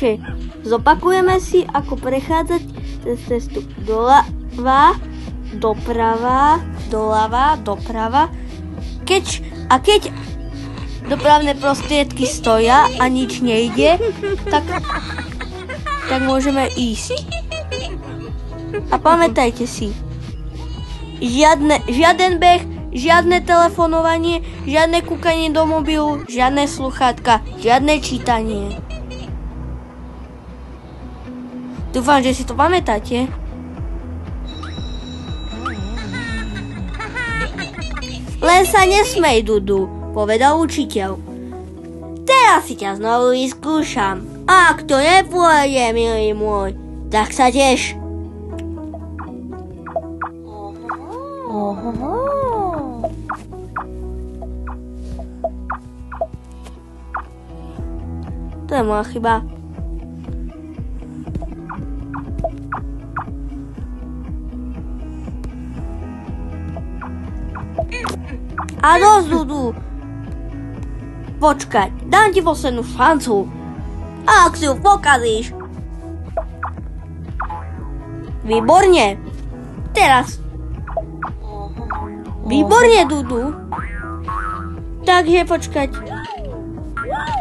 Takže zopakujeme si, ako prechádzať cez cestu doľava, doprava, doľava, doprava. Keď dopravné prostriedky stoja a nič nejde, tak môžeme ísť. A pamätajte si, žiaden beh, žiadne telefonovanie, žiadne kúkanie do mobilu, žiadne sluchátka, žiadne čítanie. Dúfam, že si to pamätáte. Len sa nesmej, Dudu, povedal učiteľ. Teraz si ťa znovu vyskúšam. Ak to nepôjde, milý môj, tak sa teš. To je moja chyba. A dosť, Dudu. Počkaj, dám ti poslednú šancu. A ak si ju pokazíš. Výborne. Teraz. Výborne, Dudu. Takže počkať.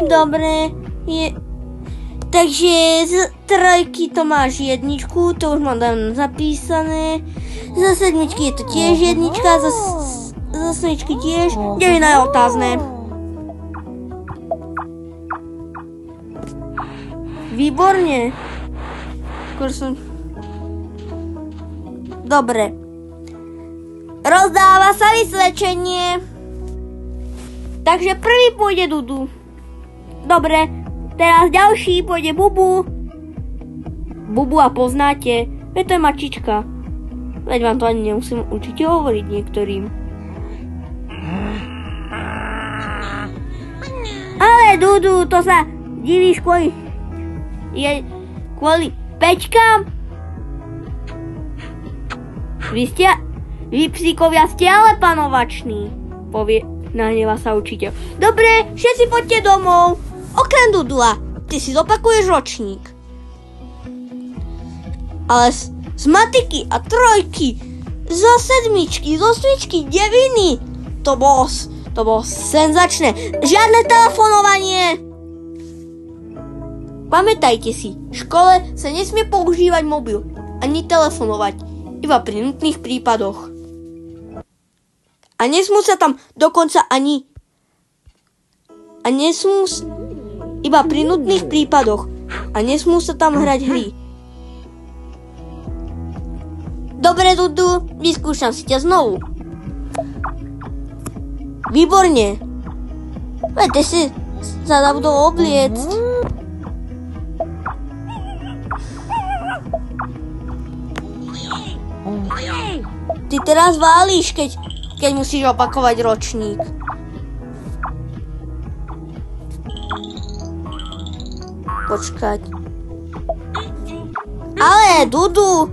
Dobre. Takže z trojky to máš jedničku, to už mám tam zapísané. Za sedmičky je to tiež jednička, za osmičky tiež. Devina je otázne. Výborne. Dobre. Rozdáva sa vysvedčenie. Takže prvý pôjde Dudu. Dobre, teraz ďalší pôjde Bubu. Bubu a poznáte, veď to je mačička. Veď vám to ani nemusím určite hovoriť niektorým. Ale Dudu, to sa divíš kvôli pečkám? Vy psíkovia ste ale panovační, povie, nahneva sa učiteľ. Dobre, všetci poďte domov. Okrem Dudula, ty si zopakuješ ročník. Ale z matiky a trojky, zo sedmičky, zo osmičky, deviny, to bolo senzačné. Žiadne telefonovanie. Pamätajte si, v škole sa nesmie používať mobil, ani telefonovať, iba pri nutných prípadoch. A nesmú sa tam dokonca iba pri nutných prípadoch. A nesmú sa tam hrať hry. Dobre, Dudu, vyskúšam si ťa znovu. Výborne. Veď ty si sa zabudol obliecť. Ty teraz válíš, keď musíš opakovať ročník. Počkať. Ale, Dudu,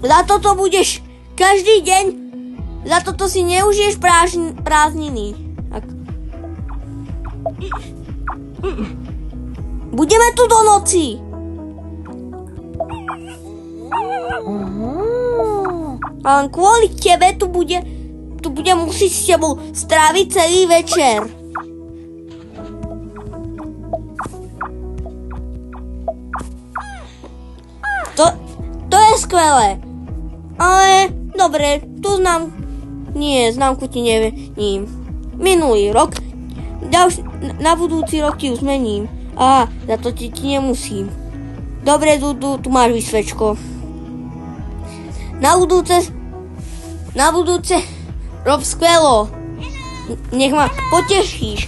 za toto budeš každý deň, za toto si neužiješ prázdniny. Budeme tu do noci. A len kvôli tebe tu bude musieť s tebou stráviť celý večer. To je skvelé. Ale, dobre, tu známku ti nemením. Minulý rok, na budúci rok ti ju zmením. A za to ti nemusím. Dobre, Dudu, tu máš vysvedčko. Na budúce rob skvelo. Nech ma potešíš.